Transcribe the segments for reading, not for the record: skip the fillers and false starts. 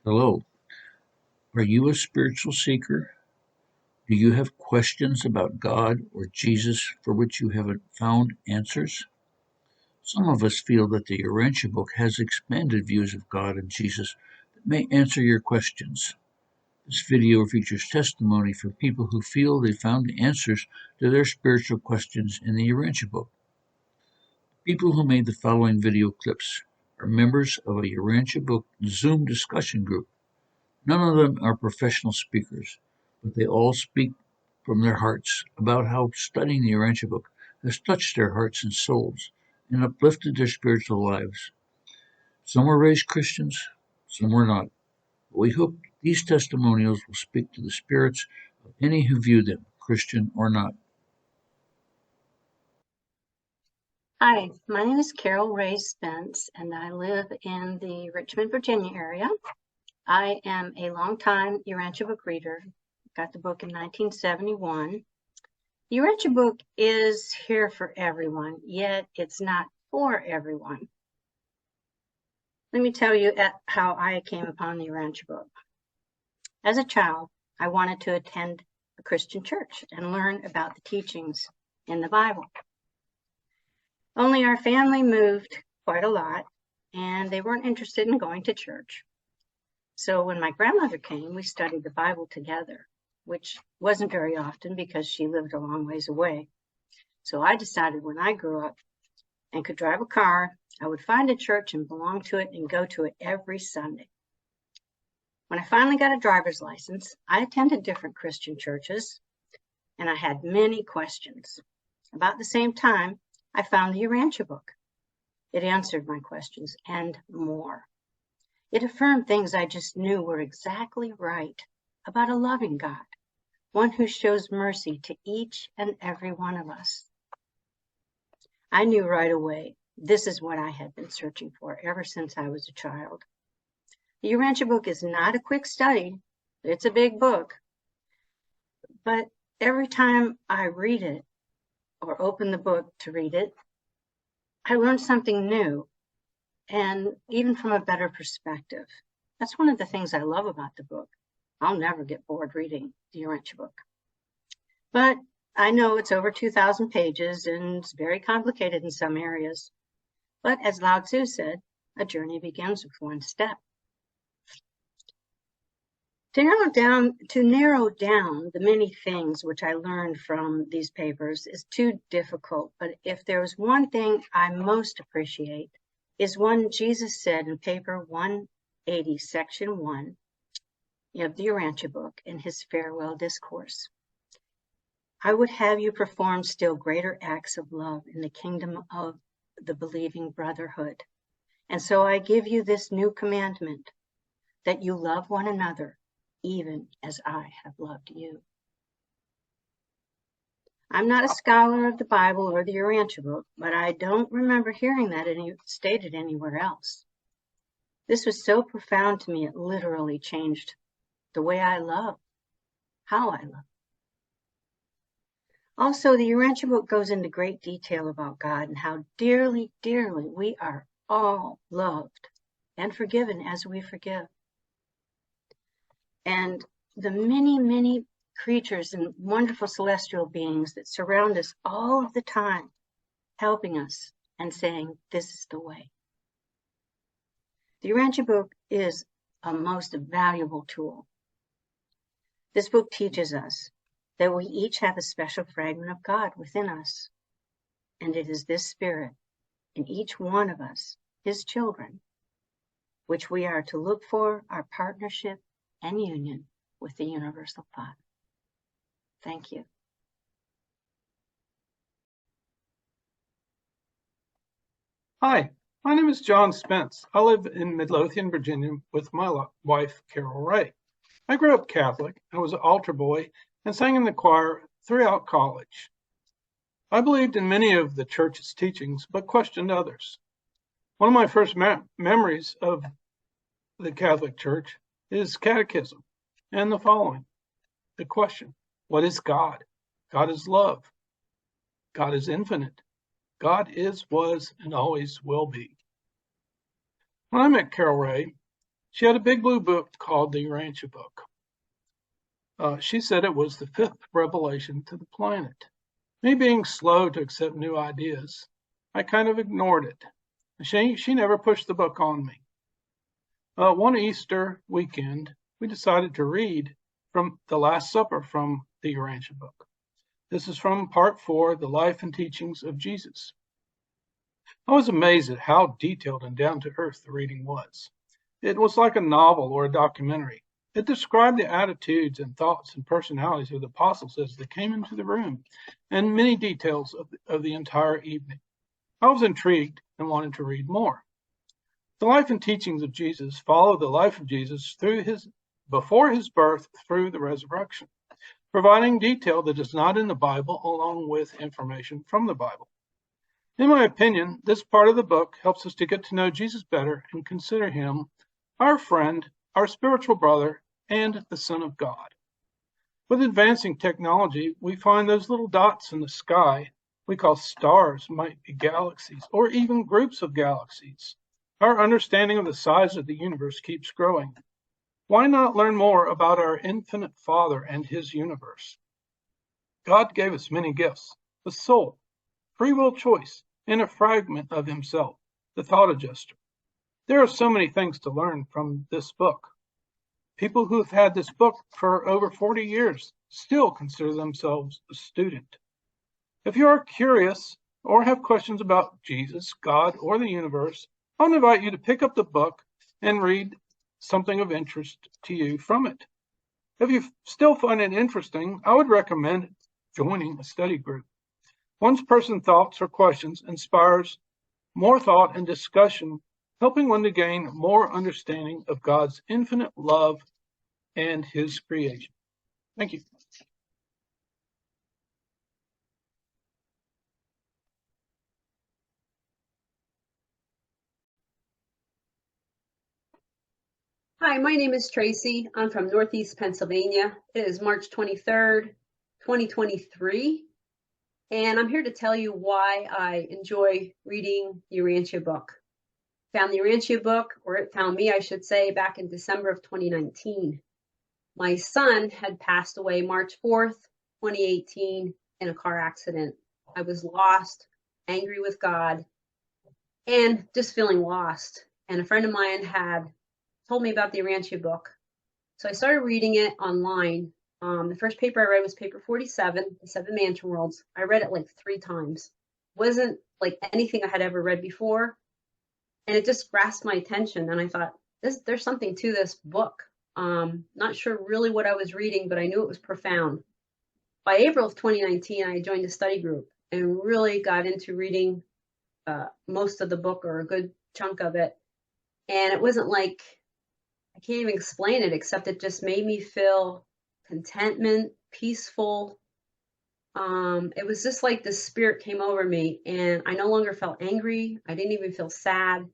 Hello, are you a spiritual seeker? Do you have questions about God or Jesus for which you haven't found answers? Some of us feel that the Urantia book has expanded views of God and Jesus that may answer your questions. This video features testimony from people who feel they found the answers to their spiritual questions in the Urantia book. People who made the following video clips are members of a Urantia book Zoom discussion group. None of them are professional speakers, but they all speak from their hearts about how studying the Urantia book has touched their hearts and souls and uplifted their spiritual lives. Some were raised Christians, some were not. But we hope these testimonials will speak to the spirits of any who view them, Christian or not. Hi, my name is Ray Spence, and I live in the Richmond, Virginia area. I am a longtime Urantia book reader. Got the book in 1971. The Urantia book is here for everyone, yet it's not for everyone. Let me tell you how I came upon the Urantia book. As a child, I wanted to attend a Christian church and learn about the teachings in the Bible. Only our family moved quite a lot, and they weren't interested in going to church. So when my grandmother came, we studied the Bible together, which wasn't very often because she lived a long ways away. So I decided when I grew up and could drive a car, I would find a church and belong to it and go to it every Sunday. When I finally got a driver's license, I attended different Christian churches, and I had many questions. About the same time, I found the Urantia book. It answered my questions and more. It affirmed things I just knew were exactly right about a loving God, one who shows mercy to each and every one of us. I knew right away this is what I had been searching for ever since I was a child. The Urantia book is not a quick study. It's a big book. But every time I read it, or open the book to read it, I learned something new, and even from a better perspective. That's one of the things I love about the book. I'll never get bored reading the Urantia book. But I know it's over 2,000 pages and it's very complicated in some areas. But as Lao Tzu said, a journey begins with one step. To narrow down the many things which I learned from these papers is too difficult, but if there was one thing I most appreciate is one Jesus said in paper 180, section 1 of the Urantia book in his farewell discourse. I would have you perform still greater acts of love in the kingdom of the believing brotherhood. And so I give you this new commandment, that you love one another, even as I have loved you. I'm not a scholar of the Bible or the Urantia book, but I don't remember hearing that stated anywhere else. This was so profound to me, it literally changed the way I love, how I love. Also, the Urantia book goes into great detail about God and how dearly, dearly we are all loved and forgiven as we forgive. And the many, many creatures and wonderful celestial beings that surround us all of the time, helping us and saying, this is the way. The Urantia book is a most valuable tool. This book teaches us that we each have a special fragment of God within us. And it is this spirit in each one of us, his children, which we are to look for our partnership and union with the universal Father. Thank you. Hi, my name is John Spence. I live in Midlothian, Virginia with my wife, Carol Ray. I grew up Catholic. I was an altar boy and sang in the choir throughout college. I believed in many of the church's teachings, but questioned others. One of my first memories of the Catholic Church is catechism and the following. The question, what is God? God is love. God is infinite. God is, was, and always will be. When I met Carol Ray, She had a big blue book called the Urantia Book. She said it was the 5th revelation to the planet. Me being slow to accept new ideas, I kind of ignored it. She never pushed the book on me. One Easter weekend, we decided to read from the Last Supper from the Urantia Book. This is from part 4, The Life and Teachings of Jesus. I was amazed at how detailed and down to earth the reading was. It was like a novel or a documentary. It described the attitudes and thoughts and personalities of the apostles as they came into the room, and many details of the entire evening. I was intrigued and wanted to read more. The life and teachings of Jesus follow the life of Jesus before his birth through the resurrection, providing detail that is not in the Bible along with information from the Bible. In my opinion, this part of the book helps us to get to know Jesus better and consider him our friend, our spiritual brother, and the Son of God. With advancing technology, we find those little dots in the sky we call stars might be galaxies, or even groups of galaxies. Our understanding of the size of the universe keeps growing. Why not learn more about our infinite Father and his universe? God gave us many gifts: the soul, free will choice, and a fragment of himself, the thought adjuster. There are so many things to learn from this book. People who have had this book for over 40 years still consider themselves a student. If you are curious or have questions about Jesus, God, or the universe, I would invite you to pick up the book and read something of interest to you from it. If you still find it interesting, I would recommend joining a study group. One person's thoughts or questions inspires more thought and discussion, helping one to gain more understanding of God's infinite love and his creation. Thank you. Hi, my name is Tracy. I'm from Northeast Pennsylvania. It is March 23rd, 2023, and I'm here to tell you why I enjoy reading the Urantia Book. Found the Urantia Book, or it found me, I should say, back in December of 2019. My son had passed away March 4th, 2018, in a car accident. I was lost, angry with God, and just feeling lost. And a friend of mine had told me about the Urantia Book. So I started reading it online. The first paper I read was paper 47, The 7 Mansion Worlds. I read it like 3 times. Wasn't like anything I had ever read before. And it just grasped my attention. And I thought, there's something to this book. Not sure really what I was reading, but I knew it was profound. By April of 2019, I joined a study group and really got into reading most of the book, or a good chunk of it. And it wasn't like, I can't even explain it, except it just made me feel contentment, peaceful. It was just like the spirit came over me, and I no longer felt angry. I didn't even feel sad.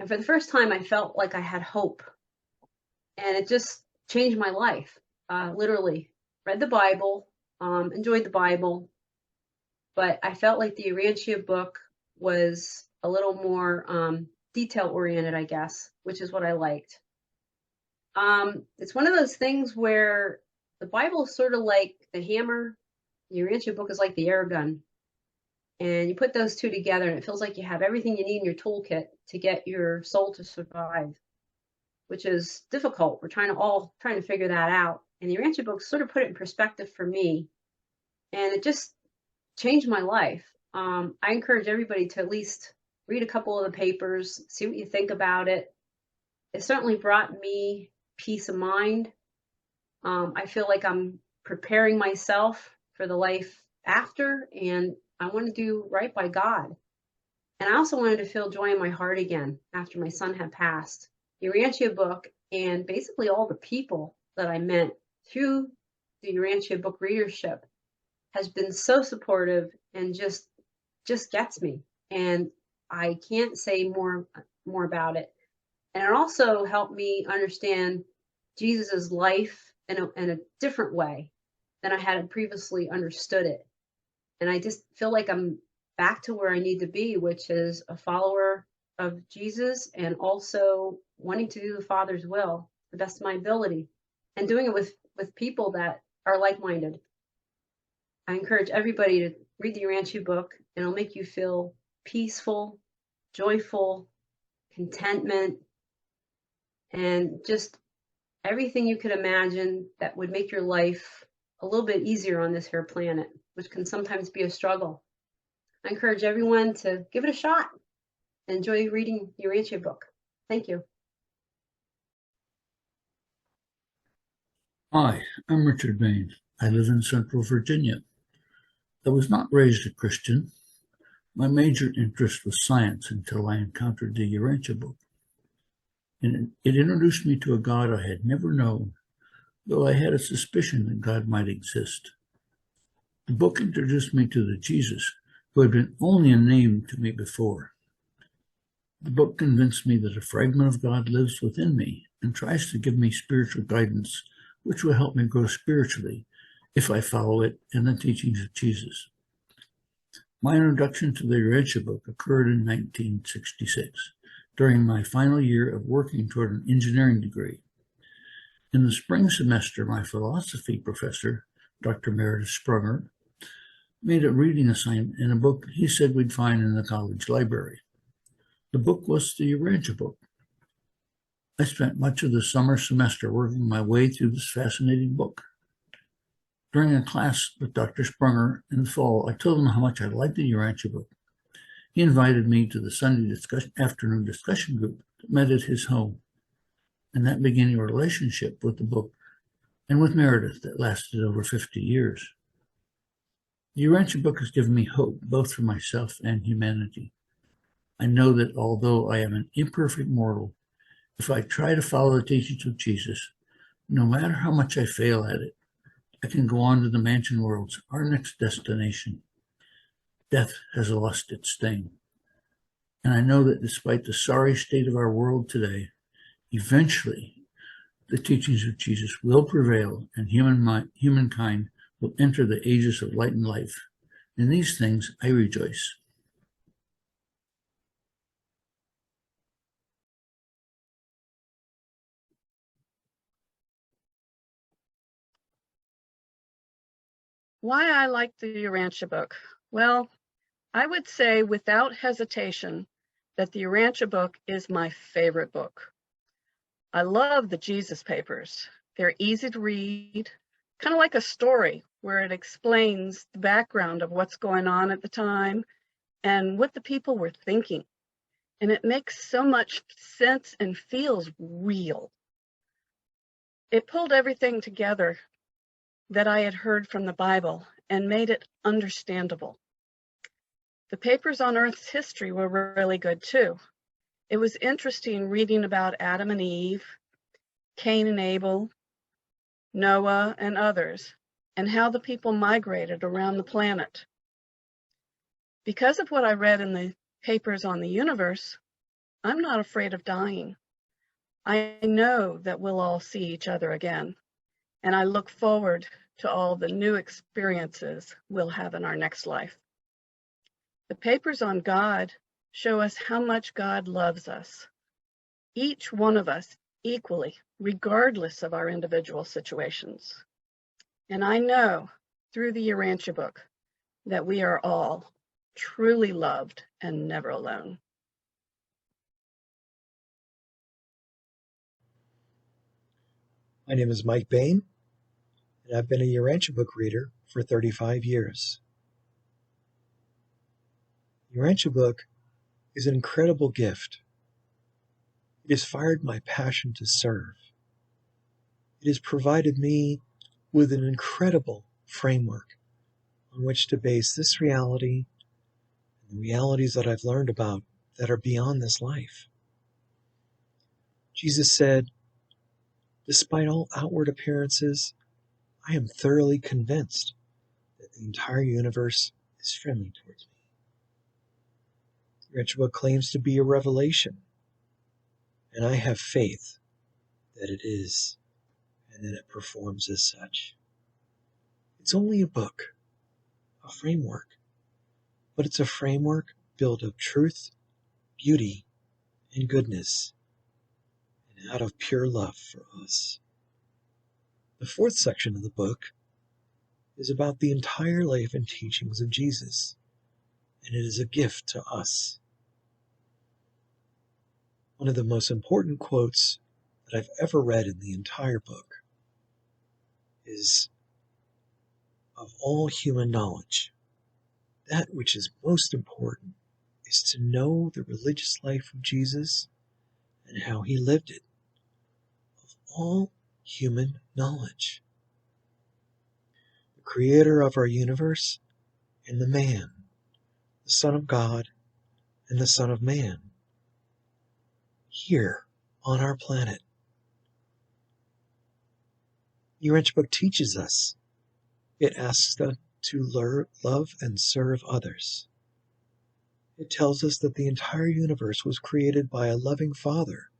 And for the first time, I felt like I had hope. And it just changed my life, literally. Read the Bible, enjoyed the Bible, but I felt like the Urantia Book was a little more detail-oriented, I guess, which is what I liked. It's one of those things where the Bible is sort of like the hammer, the Urantia Book is like the air gun. And you put those two together, and it feels like you have everything you need in your toolkit to get your soul to survive, which is difficult. We're trying to figure that out. And the Urantia Book sort of put it in perspective for me, and it just changed my life. I encourage everybody to at least read a couple of the papers, see what you think about it. It certainly brought me peace of mind. I feel like I'm preparing myself for the life after, and I want to do right by God. And I also wanted to feel joy in my heart again after my son had passed. The Urantia Book, and basically all the people that I met through the Urantia Book readership, has been so supportive and just gets me. And I can't say more about it. And it also helped me understand Jesus's life in a different way than I had previously understood it. And I just feel like I'm back to where I need to be, which is a follower of Jesus, and also wanting to do the Father's will to the best of my ability and doing it with people that are like-minded. I encourage everybody to read the Urantia book, and it'll make you feel peaceful, joyful, contentment, and just everything you could imagine that would make your life a little bit easier on this here planet, which can sometimes be a struggle. I encourage everyone to give it a shot and enjoy reading the Urantia book. Thank you. Hi, I'm Richard Bain. I live in Central Virginia. I was not raised a Christian. My major interest was science until I encountered the Urantia book. And it introduced me to a God I had never known, though I had a suspicion that God might exist. The book introduced me to the Jesus who had been only a name to me before. The book convinced me that a fragment of God lives within me and tries to give me spiritual guidance, which will help me grow spiritually if I follow it and the teachings of Jesus. My introduction to the Urantia book occurred in 1966, during my final year of working toward an engineering degree. In the spring semester, my philosophy professor, Dr. Meredith Sprunger, made a reading assignment in a book he said we'd find in the college library. The book was the Urantia book. I spent much of the summer semester working my way through this fascinating book. During a class with Dr. Sprunger in the fall, I told him how much I liked the Urantia book. He invited me to the Sunday afternoon discussion group that met at his home, and that began a relationship with the book and with Meredith that lasted over 50 years. The Urantia book has given me hope, both for myself and humanity. I know that although I am an imperfect mortal, if I try to follow the teachings of Jesus, no matter how much I fail at it, I can go on to the mansion worlds, our next destination. Death has lost its sting. And I know that despite the sorry state of our world today, eventually the teachings of Jesus will prevail and humankind will enter the ages of light and life. In these things I rejoice. Why I like the Urantia book? Well, I would say without hesitation that the Urantia book is my favorite book. I love the Jesus papers. They're easy to read, kind of like a story where it explains the background of what's going on at the time and what the people were thinking. And it makes so much sense and feels real. It pulled everything together that I had heard from the Bible and made it understandable. The papers on Earth's history were really good too. It was interesting reading about Adam and Eve, Cain and Abel, Noah and others, and how the people migrated around the planet. Because of what I read in the papers on the universe, I'm not afraid of dying. I know that we'll all see each other again, and I look forward to all the new experiences we'll have in our next life. The papers on God show us how much God loves us, each one of us equally, regardless of our individual situations. And I know through the Urantia book that we are all truly loved and never alone. My name is Mike Bain, and I've been a Urantia book reader for 35 years. Urantia book is an incredible gift. It has fired my passion to serve. It has provided me with an incredible framework on which to base this reality and the realities that I've learned about that are beyond this life. Jesus said, "Despite all outward appearances, I am thoroughly convinced that the entire universe is friendly towards me." Urantia book claims to be a revelation, and I have faith that it is, and that it performs as such. It's only a book, a framework, but it's a framework built of truth, beauty, and goodness. and out of pure love for us. The fourth section of the book is about the entire life and teachings of Jesus, and it is a gift to us. One of the most important quotes that I've ever read in the entire book is, "Of all human knowledge, that which is most important is to know the religious life of Jesus and how he lived it. Of all human knowledge, the creator of our universe and the man, the Son of God and the Son of Man, here on our planet." The Urantia Book teaches us. It asks us to love and serve others. It tells us that the entire universe was created by a loving Father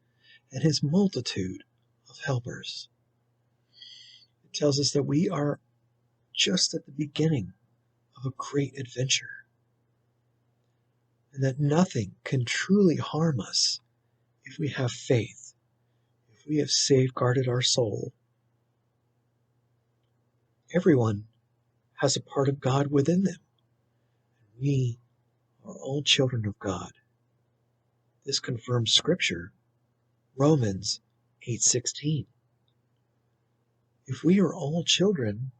and his multitude of helpers. It tells us that we are just at the beginning of a great adventure, and that nothing can truly harm us if we have faith, if we have safeguarded our soul. Everyone has a part of God within them. We are all children of God. This confirms Scripture, Romans 8:16. If we are all children,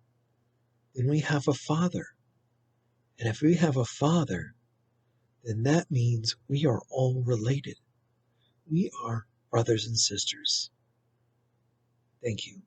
then we have a Father. And if we have a Father, then that means we are all related. We are brothers and sisters. Thank you.